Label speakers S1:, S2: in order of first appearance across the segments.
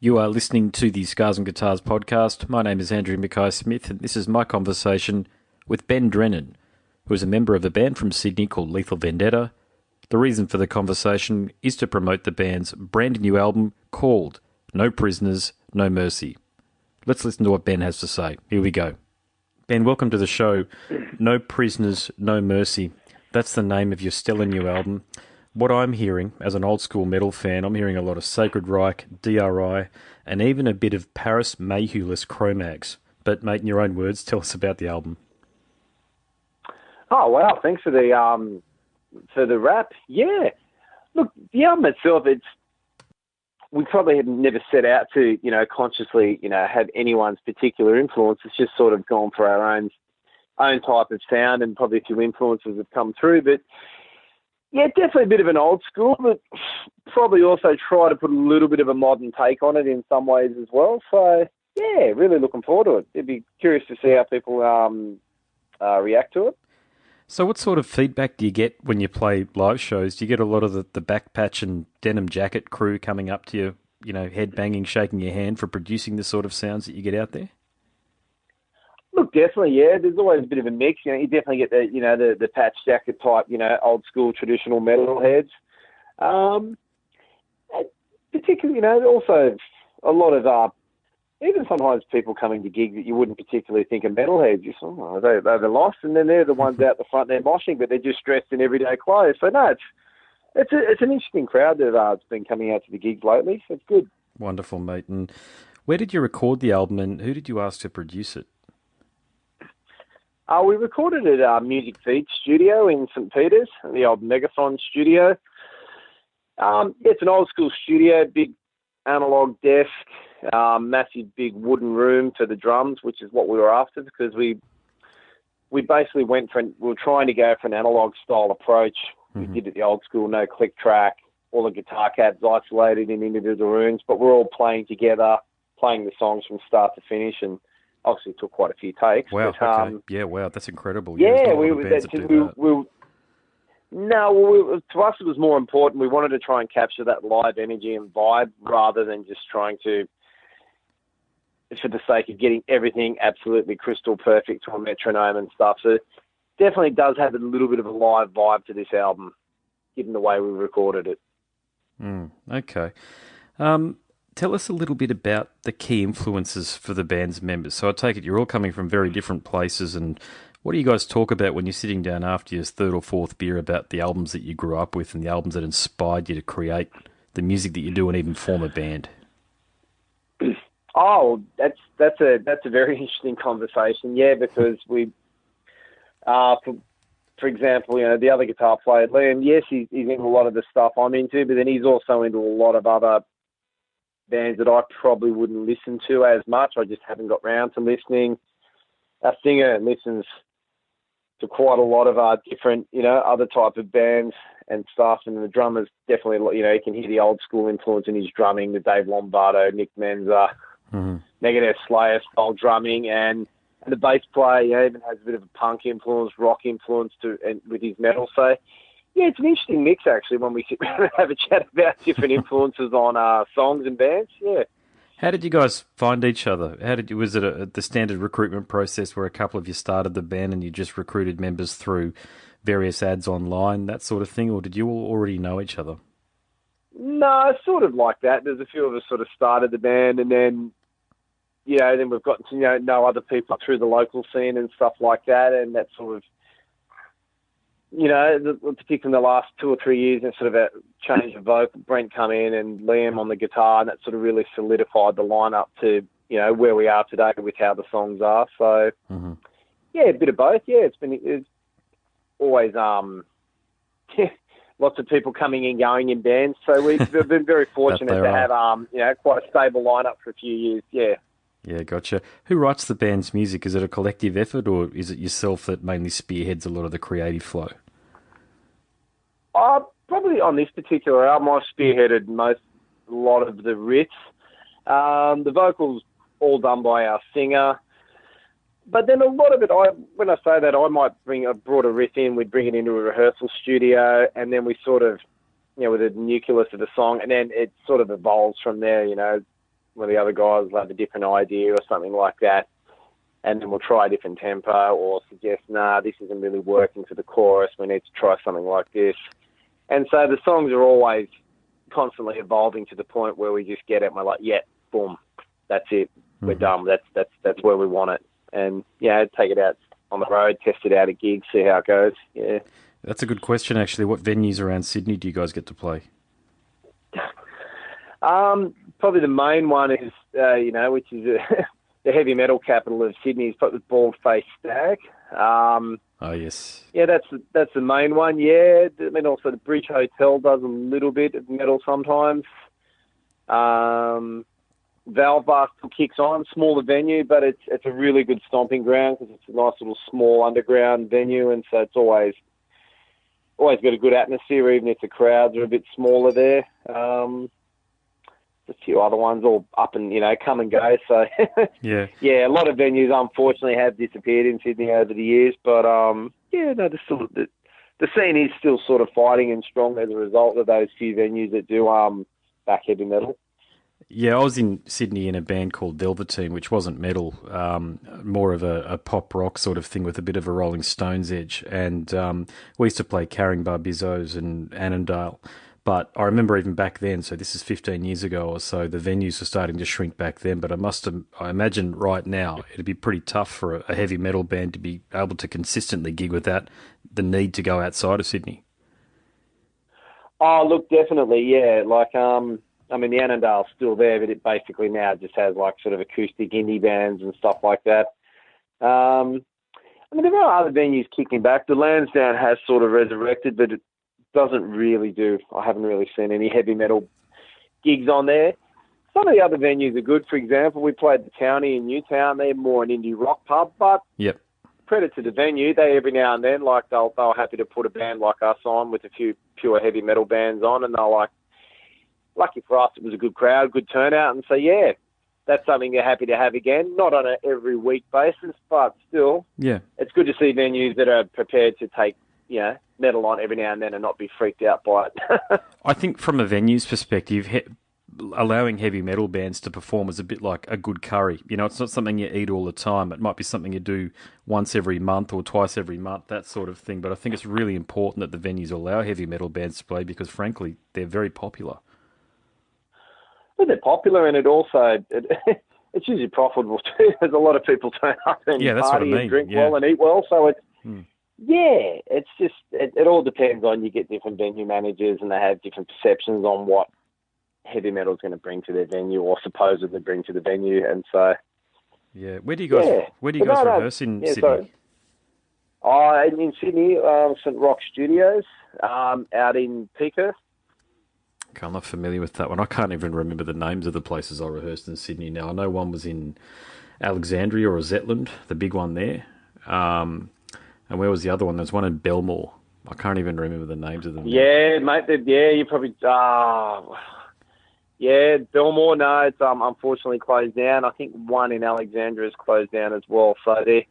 S1: You are listening to the Scars and Guitars podcast. My name is Andrew Mackay-Smith, and this is my conversation with Ben Drennan, who is a member of a band from Sydney called Lethal Vendetta. The reason for the conversation is to promote the band's brand new album called No Prisoners, No Mercy. Let's listen to what Ben has to say. Here we go. Ben, welcome to the show. No Prisoners, No Mercy. That's the name of your stellar new album. What I'm hearing, as an old-school metal fan, I'm hearing a lot of Sacred Reich, DRI, and even a bit of Paris Mayhew-less Cro-Mags. But, mate, in your own words, tell us about the album.
S2: Oh, wow, thanks for the rap. Yeah. Look, the album itself, we probably had never set out to, consciously, have anyone's particular influence. It's just sort of gone for our own type of sound, and probably a few influences have come through, but yeah, definitely a bit of an old school, but probably also try to put a little bit of a modern take on it in some ways as well. So, yeah, really looking forward to it. It'd be curious to see how people react to it.
S1: So what sort of feedback do you get when you play live shows? Do you get a lot of the backpatch and denim jacket crew coming up to you, head banging, shaking your hand for producing the sort of sounds that you get out there?
S2: Look, definitely, yeah. There's always a bit of a mix. You definitely get the patch jacket type, old school traditional metalheads. Particularly, also a lot of even sometimes people coming to gigs that you wouldn't particularly think are metalheads. You say, they're the lost, and then they're the ones out the front. They're moshing, but they're just dressed in everyday clothes. So no, it's an interesting crowd that's been coming out to the gigs lately. So it's good.
S1: Wonderful, mate. And where did you record the album, and who did you ask to produce it?
S2: We recorded at our Music Feed studio in St. Peter's, the old Megaphone studio. It's an old school studio, big analog desk, massive big wooden room for the drums, which is what we were after, because we basically we were trying to go for an analog style approach. Mm-hmm. We did it the old school, no click track, all the guitar cabs isolated in individual rooms, but we're all playing together, playing the songs from start to finish, and obviously took quite a few takes.
S1: Wow,
S2: but,
S1: okay. Yeah, wow, that's incredible.
S2: Yeah,
S1: to us it was more important. We wanted to try and capture that live energy and vibe rather than just trying to, for the sake of getting everything absolutely crystal perfect to a metronome and stuff. So it definitely does have a little bit of a live vibe to this album, given the way we recorded it. Okay. Tell us a little bit about the key influences for the band's members. So I take it you're all coming from very different places, and what do you guys talk about when you're sitting down after your third or fourth beer about the albums that you grew up with and the albums that inspired you to create the music that you do and even form a band?
S2: Oh, that's a very interesting conversation. Yeah, because we, for example, the other guitar player, Liam, yes, he's into a lot of the stuff I'm into, but then he's also into a lot of other bands that I probably wouldn't listen to as much. I just haven't got round to listening. Our singer listens to quite a lot of different, other type of bands and stuff. And the drummer's definitely, you can hear the old school influence in his drumming, the Dave Lombardo, Nick Menza, Megadeth, Slayer style drumming. And the bass player, even has a bit of a punk influence, rock influence with his metal. So, yeah, it's an interesting mix, actually, when we sit down and have a chat about different influences on songs and bands. Yeah.
S1: How did you guys find each other? Was it the standard recruitment process where a couple of you started the band and you just recruited members through various ads online, that sort of thing, or did you all already know each other?
S2: No, sort of like that. There's a few of us sort of started the band, and then, then we've gotten to know other people through the local scene and stuff like that, and that sort of, particularly in the last 2 or 3 years, and sort of a change of vocal. Brent come in and Liam on the guitar, and that sort of really solidified the lineup to, where we are today with how the songs are. So, yeah, a bit of both. Yeah, it's always lots of people coming and going in bands. So we've been very fortunate to have, quite a stable lineup for a few years. Yeah.
S1: Yeah, gotcha. Who writes the band's music? Is it a collective effort, or is it yourself that mainly spearheads a lot of the creative flow?
S2: Probably on this particular album, I've spearheaded a lot of the riffs. The vocals all done by our singer. But then a lot of it, when I say that, I brought a riff in, we'd bring it into a rehearsal studio, and then we sort of, with the nucleus of the song, and then it sort of evolves from there, one of the other guys will have a different idea or something like that, and then we'll try a different tempo or suggest, this isn't really working for the chorus, we need to try something like this. And so the songs are always constantly evolving to the point where we just get it and we're like, yeah, boom, that's it, we're done, that's where we want it. And, take it out on the road, test it out at gigs, see how it goes, yeah.
S3: That's a good question, actually. What venues around Sydney do you guys get to play?
S2: Probably the main one is, which is the heavy metal capital of Sydney, is probably Bald Face Stag.
S3: Oh, yes.
S2: Yeah, that's the main one, yeah. I mean, also the Bridge Hotel does a little bit of metal sometimes. Valve Bar still kicks on, smaller venue, but it's a really good stomping ground because it's a nice little small underground venue, and so it's always got a good atmosphere, even if the crowds are a bit smaller there. A few other ones all up and, come and go. So,
S3: yeah,
S2: a lot of venues, unfortunately, have disappeared in Sydney over the years. But, the scene is still sort of fighting and strong as a result of those few venues that do back heavy metal.
S3: Yeah, I was in Sydney in a band called Velveteen, which wasn't metal, more of a pop rock sort of thing with a bit of a Rolling Stones edge. And we used to play Carringbar Bizzos and Annandale. But I remember even back then, so this is 15 years ago or so, the venues were starting to shrink back then. But I imagine right now it'd be pretty tough for a heavy metal band to be able to consistently gig without the need to go outside of Sydney.
S2: Oh, look, definitely, yeah. The Annandale's still there, but it basically now just has sort of acoustic indie bands and stuff like that. There are other venues kicking back. The Lansdowne has sort of resurrected, but it doesn't really do. I haven't really seen any heavy metal gigs on there. Some of the other venues are good. For example, we played the Townie in Newtown. They're more an indie rock pub, but
S3: yep.
S2: Credit to the venue. They every now and then, they're happy to put a band like us on with a few pure heavy metal bands on, and they're lucky for us, it was a good crowd, good turnout, and so that's something they're happy to have again. Not on an every week basis, but still, it's good to see venues that are prepared to take metal on every now and then and not be freaked out by it.
S3: I think from a venue's perspective, allowing heavy metal bands to perform is a bit like a good curry. It's not something you eat all the time. It might be something you do once every month or twice every month, that sort of thing. But I think it's really important that the venues allow heavy metal bands to play because, frankly, they're very popular.
S2: Well, they're popular, and it's usually profitable too. There's a lot of people turn up and party and drink well and eat well, so it's... Yeah, it's just, it all depends on, you get different venue managers and they have different perceptions on what heavy metal is going to bring to their venue or supposedly bring to the venue. And so... Yeah.
S3: Where do you guys rehearse in Sydney?
S2: In Sydney, St. Rock Studios, out in Peakhurst.
S3: Okay, I'm not familiar with that one. I can't even remember the names of the places I rehearsed in Sydney now. I know one was in Alexandria or Zetland, the big one there. And where was the other one? There's one in Belmore. I can't even remember the names of them.
S2: Yeah, mate. You probably... Belmore, no, it's unfortunately closed down. I think one in Alexandria is closed down as well. So the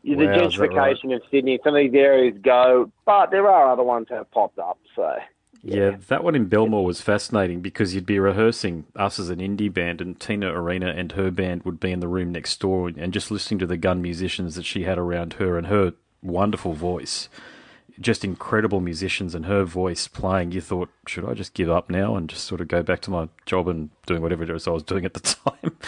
S2: gentrification of Sydney, some of these areas go, but there are other ones that have popped up. So
S3: yeah, that one in Belmore was fascinating because you'd be rehearsing us as an indie band and Tina Arena and her band would be in the room next door and just listening to the gun musicians that she had around her and her wonderful voice. Just incredible musicians and her voice playing. You thought, should I just give up now and just sort of go back to my job and doing whatever it was I was doing at the time?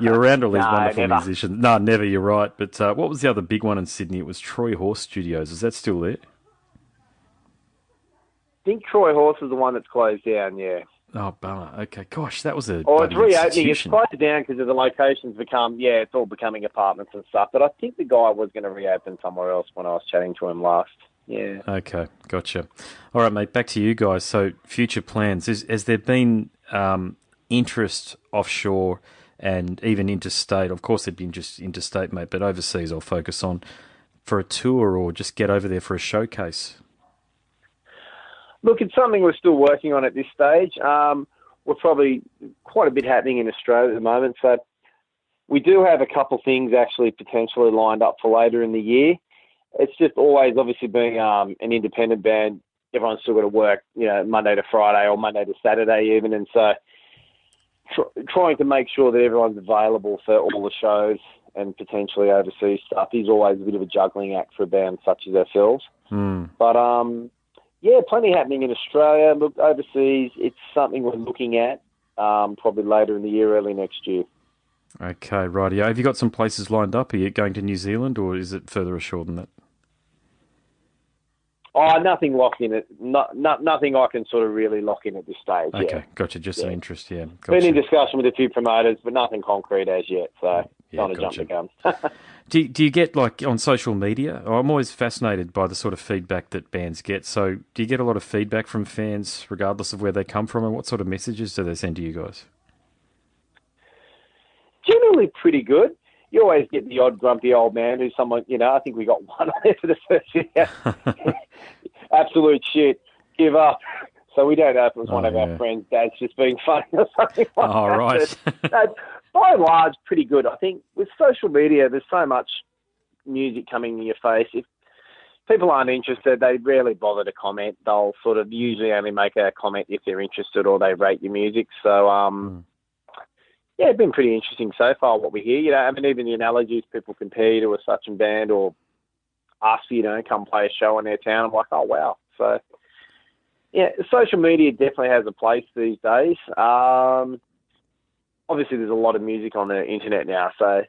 S3: You're around all these wonderful musicians. No, never, you're right. But what was the other big one in Sydney? It was Troy Horse Studios. Is that still there?
S2: I think Troy Horse is the one that's closed down, yeah.
S3: Oh, bummer. Okay, gosh, that was a
S2: it's reopening. It's closed down because of the locations it's all becoming apartments and stuff. But I think the guy was going to reopen somewhere else when I was chatting to him last. Yeah.
S3: Okay, gotcha. All right, mate, back to you guys. So, future plans. Has there been interest offshore and even interstate? Of course, there'd be interest interstate, mate, but overseas I'll focus on for a tour or just get over there for a showcase?
S2: Look, it's something we're still working on at this stage. We're probably quite a bit happening in Australia at the moment. So we do have a couple of things actually potentially lined up for later in the year. It's just always, obviously, being an independent band, everyone's still got to work, Monday to Friday or Monday to Saturday even. And so trying to make sure that everyone's available for all the shows and potentially overseas stuff is always a bit of a juggling act for a band such as ourselves. But, plenty happening in Australia. Look, overseas, it's something we're looking at probably later in the year, early next year.
S3: Okay, rightio. Have you got some places lined up? Are you going to New Zealand, or is it further ashore than that?
S2: Oh, nothing locked in it. Nothing I can sort of really lock in at this stage.
S3: Okay, gotcha. Just some interest, yeah. Gotcha.
S2: Been in discussion with a few promoters, but nothing concrete as yet, so don't want to jump the gun.
S3: Do you get, like, on social media? I'm always fascinated by the sort of feedback that bands get. So do you get a lot of feedback from fans, regardless of where they come from, and what sort of messages do they send to you guys?
S2: Generally pretty good. You always get the odd grumpy old man who's someone, I think we got one there for the first year. Absolute shit. Give up. So we don't know if it was one of our friends' dads just being funny or something like that.
S3: Right.
S2: But, by and large, pretty good. I think with social media, there's so much music coming in your face. If people aren't interested, they rarely bother to comment. They'll sort of usually only make a comment if they're interested or they rate your music. So, it's been pretty interesting so far what we hear. I mean, even the analogies people compare to a such and band or us, come play a show in their town. I'm like, oh, wow. So, social media definitely has a place these days. Obviously, there's a lot of music on the internet now, so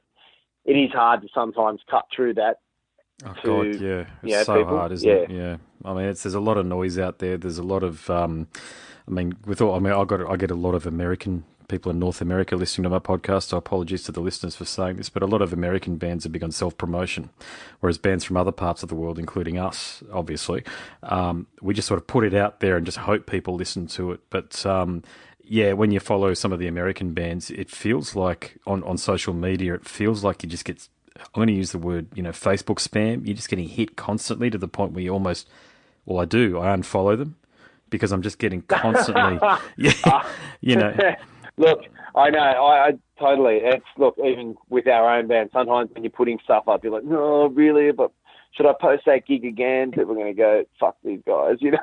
S2: it is hard to sometimes cut through that.
S3: Oh, God, yeah. It's so hard, isn't it? Yeah. I mean, there's a lot of noise out there. There's a lot of, I get a lot of American people in North America listening to my podcast, so apologies to the listeners for saying this, but a lot of American bands are big on self-promotion, whereas bands from other parts of the world, including us, obviously, we just sort of put it out there and just hope people listen to it. But, when you follow some of the American bands, it feels like on social media, it feels like you just get, I'm going to use the word, Facebook spam. You're just getting hit constantly to the point where you almost, I unfollow them because I'm just getting constantly,
S2: Look, I know, I totally. Even with our own band, sometimes when you're putting stuff up, you're like, no, really, but should I post that gig again? People are going to go, fuck these guys, it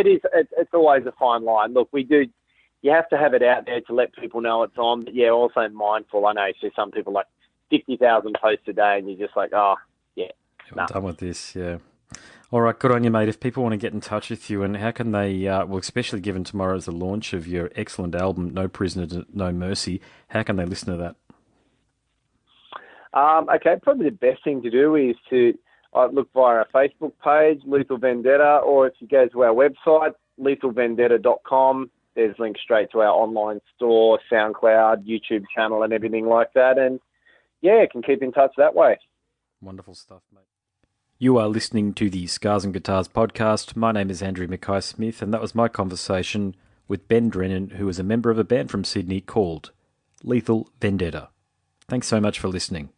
S2: is. It's always a fine line. Look, you have to have it out there to let people know it's on, but also mindful. I know you see some people like 50,000 posts a day and you're just like, I'm
S3: done with this, All right, good on you, mate. If people want to get in touch with you, and how can they, especially given tomorrow is the launch of your excellent album, No Prisoner, No Mercy, how can they listen to that?
S2: Probably the best thing to do is to look via our Facebook page, Lethal Vendetta, or if you go to our website, lethalvendetta.com, there's links straight to our online store, SoundCloud, YouTube channel and everything like that. And, can keep in touch that way.
S3: Wonderful stuff, mate. You are listening to the Scars and Guitars podcast. My name is Andrew Mackay-Smith, and that was my conversation with Ben Drennan, who is a member of a band from Sydney called Lethal Vendetta. Thanks so much for listening.